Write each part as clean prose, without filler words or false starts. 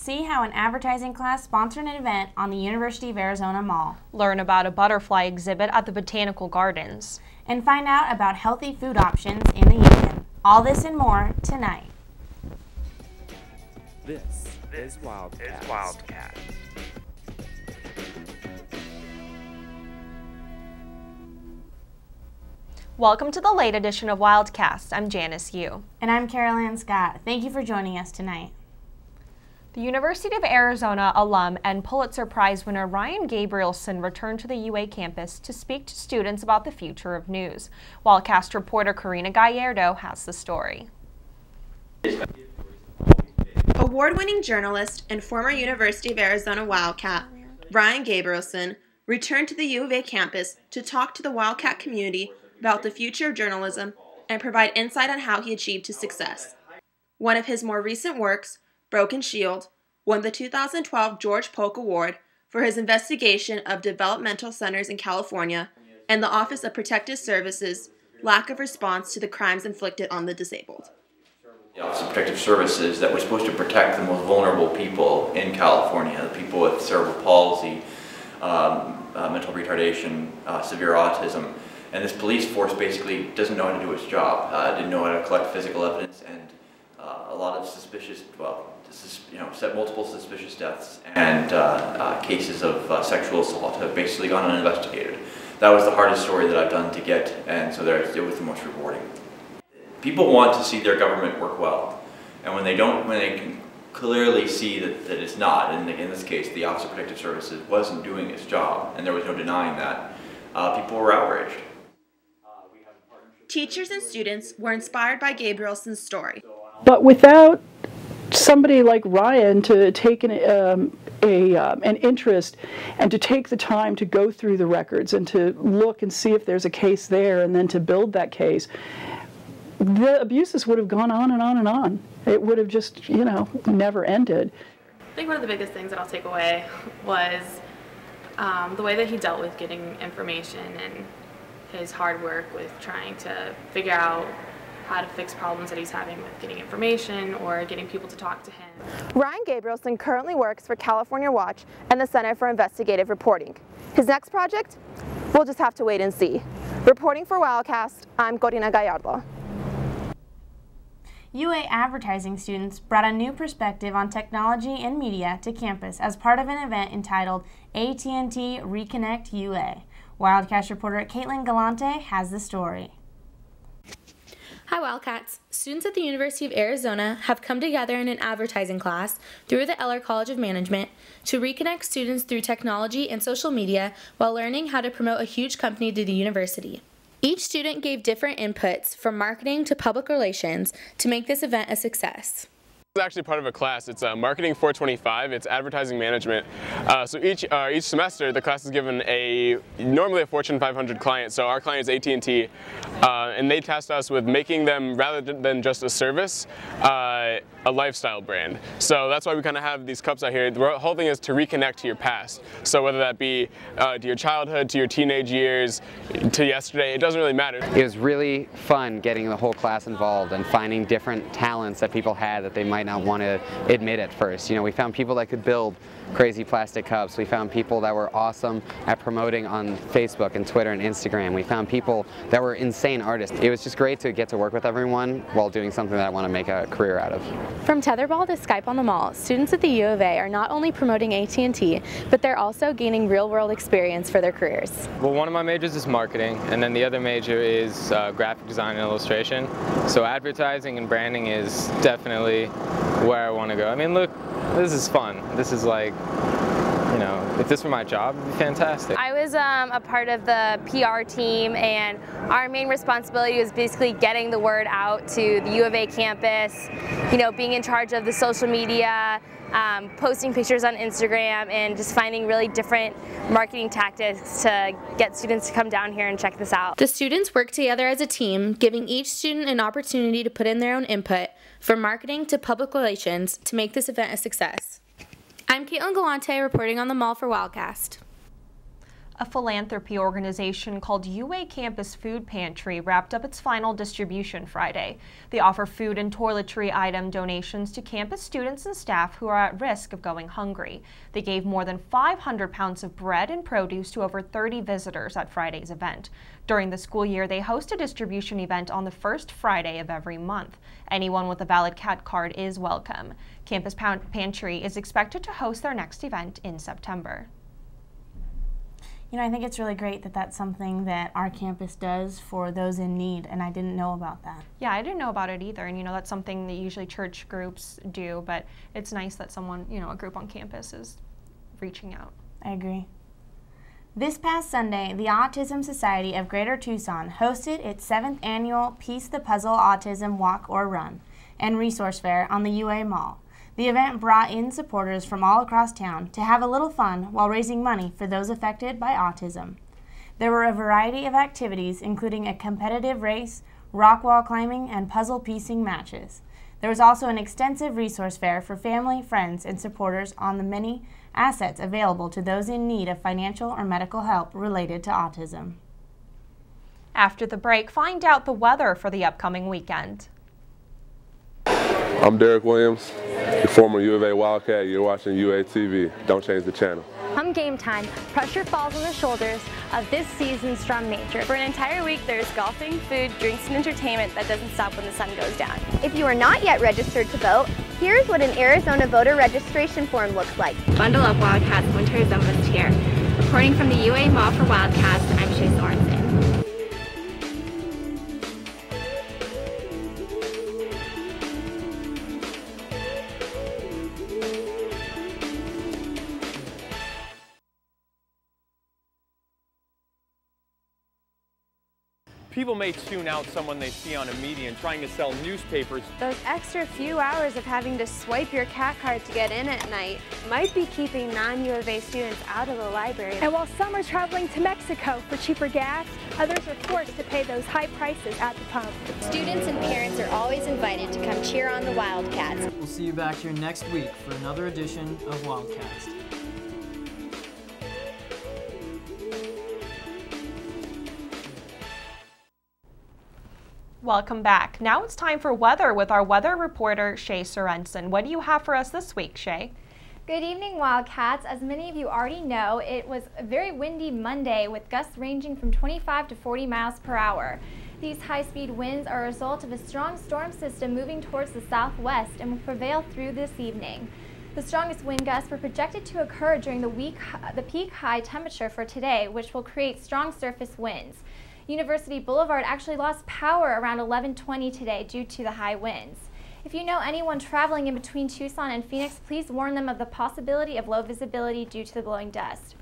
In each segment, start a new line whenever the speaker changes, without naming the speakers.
See how an advertising class sponsored an event on the University of Arizona Mall.
Learn about a butterfly exhibit at the Botanical Gardens.
And find out about healthy food options in the union. All this and more tonight.
This is Wildcast.
Welcome to the late edition of Wildcast. I'm Janice Yu.
And I'm Carol Ann Scott. Thank you for joining us tonight.
The University of Arizona alum and Pulitzer Prize winner Ryan Gabrielsen returned to the UA campus to speak to students about the future of news. Wildcast reporter Karina Gallardo has the story.
Award-winning journalist and former University of Arizona Wildcat, Ryan Gabrielsen, returned to the U of A campus to talk to the Wildcat community about the future of journalism and provide insight on how he achieved his success. One of his more recent works, Broken Shield, won the 2012 George Polk Award for his investigation of developmental centers in California and the Office of Protective Services' lack of response to the crimes inflicted on the disabled.
The Office of Protective Services that was supposed to protect the most vulnerable people in California, the people with cerebral palsy, mental retardation, severe autism, and this police force basically doesn't know how to do its job, didn't know how to collect physical evidence, and a lot of suspicious, multiple suspicious deaths and cases of sexual assault have basically gone uninvestigated. That was the hardest story that I've done to get, and so it was the most rewarding. People want to see their government work well, and when they can clearly see that it's not, and in this case the Office of Protective Services wasn't doing its job, and there was no denying that, people were outraged.
Teachers and students were inspired by Gabrielsen's story.
But without somebody like Ryan to take an interest and to take the time to go through the records and to look and see if there's a case there and then to build that case, the abuses would have gone on and on and on. It would have just, never ended.
I think one of the biggest things that I'll take away was the way that he dealt with getting information and his hard work with trying to figure out how to fix problems that he's having with getting information or getting people to talk to him.
Ryan Gabrielsen currently works for California Watch and the Center for Investigative Reporting. His next project? We'll just have to wait and see. Reporting for Wildcast, I'm Karina Gallardo.
UA advertising students brought a new perspective on technology and media to campus as part of an event entitled AT&T Reconnect UA. Wildcast reporter Caitlin Galante has the story.
Hi Wildcats! Students at the University of Arizona have come together in an advertising class through the Eller College of Management to reconnect students through technology and social media while learning how to promote a huge company to the university. Each student gave different inputs from marketing to public relations to make this event a success.
It's actually part of a class. It's Marketing 425. It's advertising management. So each semester, the class is given normally a Fortune 500 client. So our client is AT&T, and they tasked us with making them, rather than just a service, a lifestyle brand. So that's why we kind of have these cups out here. The whole thing is to reconnect to your past. So whether that be to your childhood, to your teenage years, to yesterday, it doesn't really matter.
It was really fun getting the whole class involved and finding different talents that people had that they might not want to admit at first. We found people that could build crazy plastic cups. We found people that were awesome at promoting on Facebook and Twitter and Instagram. We found people that were insane artists. It was just great to get to work with everyone while doing something that I want to make a career out of.
From tetherball to Skype on the Mall, students at the U of A are not only promoting AT&T, but they're also gaining real-world experience for their careers.
Well, one of my majors is marketing, and then the other major is graphic design and illustration. So advertising and branding is definitely where I want to go. I mean, look, this is fun. This is like, if this were my job, it'd be fantastic.
I was a part of the PR team, and our main responsibility was basically getting the word out to the U of A campus, being in charge of the social media, posting pictures on Instagram, and just finding really different marketing tactics to get students to come down here and check this out.
The students work together as a team, giving each student an opportunity to put in their own input, from marketing to public relations, to make this event a success. I'm Caitlin Galante reporting on the Mall for Wildcast.
A philanthropy organization called UA Campus Food Pantry wrapped up its final distribution Friday. They offer food and toiletry item donations to campus students and staff who are at risk of going hungry. They gave more than 500 pounds of bread and produce to over 30 visitors at Friday's event. During the school year, they host a distribution event on the first Friday of every month. Anyone with a valid CAT card is welcome. Campus Pantry is expected to host their next event in September.
You know, I think it's really great that that's something that our campus does for those in need, and I didn't know about that.
Yeah, I didn't know about it either, and you know, that's something that usually church groups do, but it's nice that someone, you know, a group on campus is reaching out.
I agree. This past Sunday, the Autism Society of Greater Tucson hosted its 7th annual Piece the Puzzle Autism Walk or Run and Resource Fair on the UA Mall. The event brought in supporters from all across town to have a little fun while raising money for those affected by autism. There were a variety of activities, including a competitive race, rock wall climbing, and puzzle piecing matches. There was also an extensive resource fair for family, friends, and supporters on the many assets available to those in need of financial or medical help related to autism.
After the break, find out the weather for the upcoming weekend.
I'm Derek Williams, the former U of A Wildcat. You're watching UA TV. Don't change the channel.
Come game time, pressure falls on the shoulders of this season's drum major.
For an entire week, there's golfing, food, drinks, and entertainment that doesn't stop when the sun goes down.
If you are not yet registered to vote, here's what an Arizona voter registration form looks like.
Bundle up, Wildcats, winter is almost here. Reporting from the UA Mall for Wildcast, I'm Shay Sorensen.
People may tune out someone they see on a median trying to sell newspapers.
Those extra few hours of having to swipe your CAT card to get in at night might be keeping non-U of A students out of the library.
And while some are traveling to Mexico for cheaper gas, others are forced to pay those high prices at the pump.
Students and parents are always invited to come cheer on the Wildcats.
We'll see you back here next week for another edition of Wildcast.
Welcome back. Now it's time for weather with our weather reporter, Shay Sorensen. What do you have for us this week, Shay?
Good evening, Wildcats. As many of you already know, it was a very windy Monday with gusts ranging from 25 to 40 miles per hour. These high-speed winds are a result of a strong storm system moving towards the southwest and will prevail through this evening. The strongest wind gusts were projected to occur during the peak high temperature for today, which will create strong surface winds. University Boulevard actually lost power around 11:20 today due to the high winds. If you know anyone traveling in between Tucson and Phoenix, please warn them of the possibility of low visibility due to the blowing dust.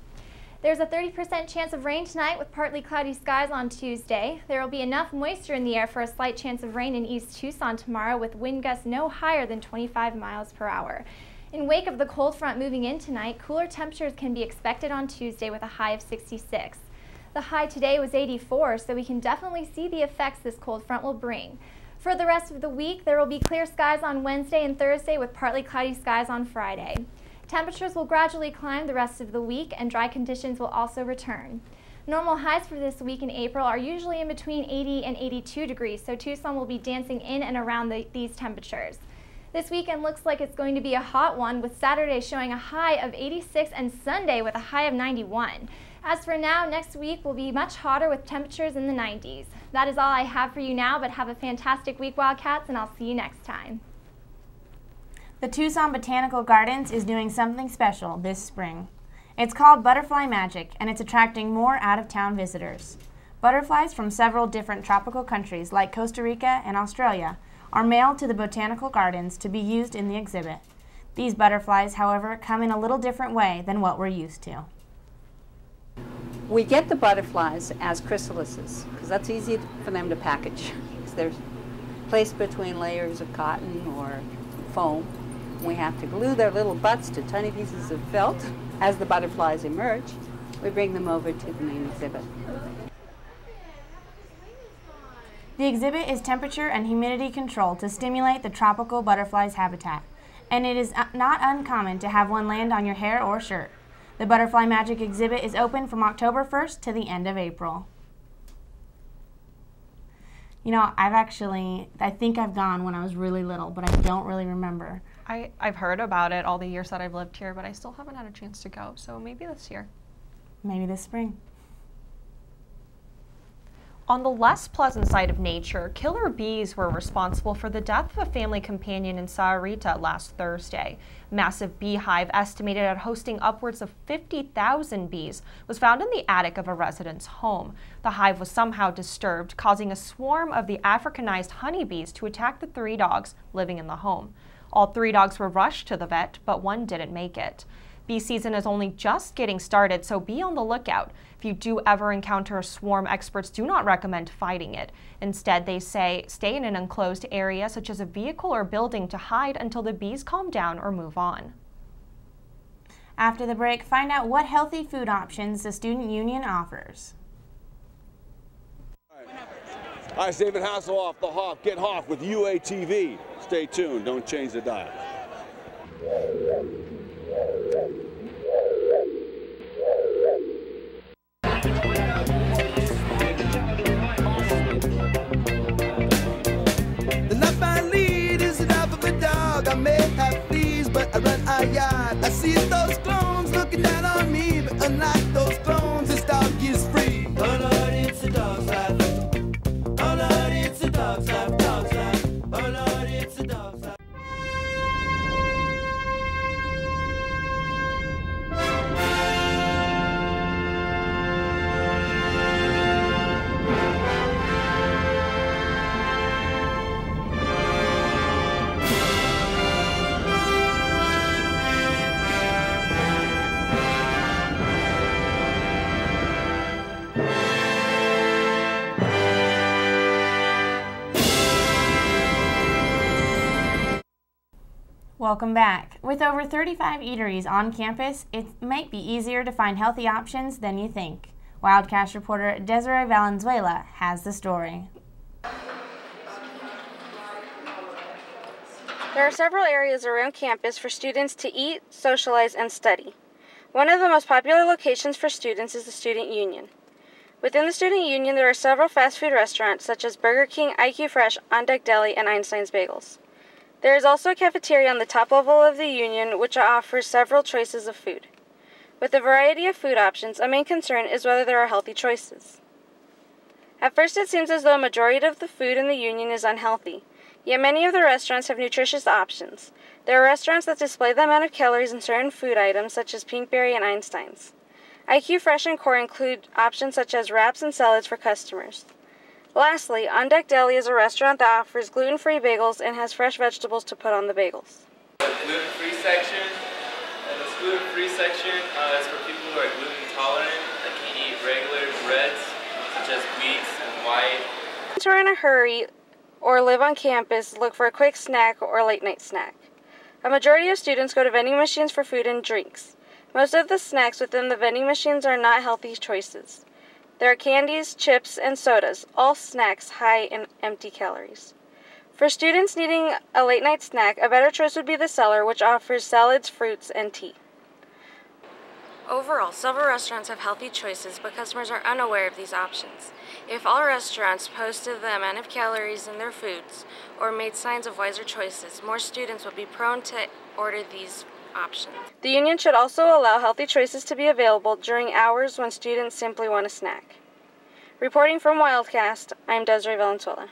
There's a 30% chance of rain tonight with partly cloudy skies on Tuesday. There will be enough moisture in the air for a slight chance of rain in East Tucson tomorrow with wind gusts no higher than 25 miles per hour. In wake of the cold front moving in tonight, cooler temperatures can be expected on Tuesday with a high of 66. The high today was 84, so we can definitely see the effects this cold front will bring. For the rest of the week, there will be clear skies on Wednesday and Thursday with partly cloudy skies on Friday. Temperatures will gradually climb the rest of the week and dry conditions will also return. Normal highs for this week in April are usually in between 80 and 82 degrees, so Tucson will be dancing in and around these temperatures. This weekend looks like it's going to be a hot one, with Saturday showing a high of 86 and Sunday with a high of 91. As for now, next week will be much hotter with temperatures in the 90s. That is all I have for you now, but have a fantastic week, Wildcats, and I'll see you next time.
The Tucson Botanical Gardens is doing something special this spring. It's called Butterfly Magic, and it's attracting more out-of-town visitors. Butterflies from several different tropical countries like Costa Rica and Australia are mailed to the Botanical Gardens to be used in the exhibit. These butterflies, however, come in a little different way than what we're used to.
We get the butterflies as chrysalises because that's easy for them to package. They're placed between layers of cotton or foam. We have to glue their little butts to tiny pieces of felt. As the butterflies emerge, we bring them over to the main exhibit.
The exhibit is temperature and humidity controlled to stimulate the tropical butterfly's habitat, and it is not uncommon to have one land on your hair or shirt. The Butterfly Magic exhibit is open from October 1st to the end of April. You know, I think I've gone when I was really little, but I don't really remember.
I've heard about it all the years that I've lived here, but I still haven't had a chance to go, so maybe this year.
Maybe this spring.
On the less pleasant side of nature, killer bees were responsible for the death of a family companion in Sahuarita last Thursday. Massive beehive estimated at hosting upwards of 50,000 bees was found in the attic of a resident's home. The hive was somehow disturbed, causing a swarm of the Africanized honeybees to attack the 3 dogs living in the home. All 3 dogs were rushed to the vet, but one didn't make it. Bee season is only just getting started, so be on the lookout. If you do ever encounter a swarm, experts do not recommend fighting it. Instead, they say stay in an enclosed area such as a vehicle or building to hide until the bees calm down or move on.
After the break, find out what healthy food options the Student Union offers.
Hi, it's David Hasselhoff, the Hawk. Get Hawk with UATV. Stay tuned. Don't change the dial.
I may have fleas, but I run a yard. I see those clones looking down on me, but unlike those clones, this dog is free. Oh Lord, it's a dog's life. Oh Lord, it's a dog's life, dog's life. Oh Lord, it's a dog's life.
Welcome back. With over 35 eateries on campus, it might be easier to find healthy options than you think. Wildcast reporter Desiree Valenzuela has the story.
There are several areas around campus for students to eat, socialize, and study. One of the most popular locations for students is the Student Union. Within the Student Union, there are several fast food restaurants such as Burger King, IQ Fresh, On Deck Deli, and Einstein's Bagels. There is also a cafeteria on the top level of the Union which offers several choices of food. With a variety of food options, a main concern is whether there are healthy choices. At first it seems as though a majority of the food in the Union is unhealthy, yet many of the restaurants have nutritious options. There are restaurants that display the amount of calories in certain food items such as Pinkberry and Einstein's. IQ Fresh and Core include options such as wraps and salads for customers. Lastly, On Deck Deli is a restaurant that offers gluten-free bagels and has fresh vegetables to put on the bagels.
The gluten-free section, and this gluten-free section is for people who are gluten intolerant that can eat regular breads such as wheat and white.
If you're in a hurry or live on campus, look for a quick snack or late-night snack. A majority of students go to vending machines for food and drinks. Most of the snacks within the vending machines are not healthy choices. There are candies, chips, and sodas, all snacks high in empty calories. For students needing a late-night snack, a better choice would be the Cellar, which offers salads, fruits, and tea. Overall, several restaurants have healthy choices, but customers are unaware of these options. If all restaurants posted the amount of calories in their foods or made signs of wiser choices, more students would be prone to order these options. The Union should also allow healthy choices to be available during hours when students simply want a snack. Reporting from Wildcast, I'm Desiree Valenzuela.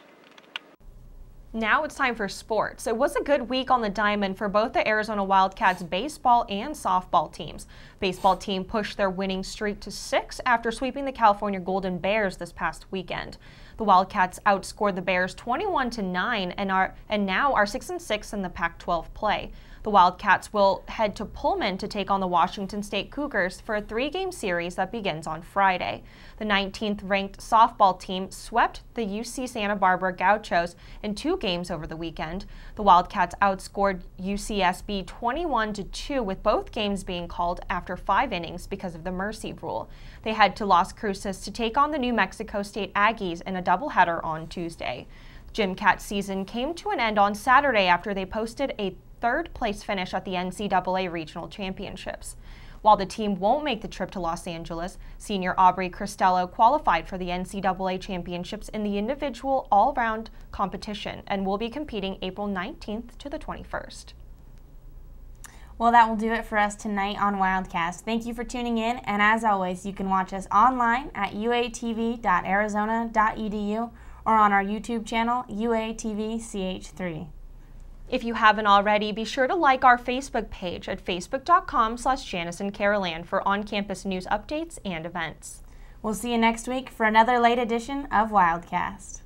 Now it's time for sports. It was a good week on the diamond for both the Arizona Wildcats baseball and softball teams. Baseball team pushed their winning streak to 6 after sweeping the California Golden Bears this past weekend. The Wildcats outscored the Bears 21-9 and now are 6-6 in the Pac-12 play. The Wildcats will head to Pullman to take on the Washington State Cougars for a 3-game series that begins on Friday. The 19th ranked softball team swept the UC Santa Barbara Gauchos in 2 games over the weekend. The Wildcats outscored UCSB 21-2 with both games being called after 5 innings because of the mercy rule. They head to Las Cruces to take on the New Mexico State Aggies in a doubleheader on Tuesday. Gymcat season came to an end on Saturday after they posted a 3rd-place finish at the NCAA Regional Championships. While the team won't make the trip to Los Angeles, senior Aubrey Cristello qualified for the NCAA championships in the individual all-round competition and will be competing April 19th to the 21st.
Well, that will do it for us tonight on Wildcast. Thank you for tuning in, and as always, you can watch us online at uatv.arizona.edu or on our YouTube channel, UATVCH3.
If you haven't already, be sure to like our Facebook page at facebook.com/Janice and Carolan for on-campus news updates and events.
We'll see you next week for another late edition of Wildcast.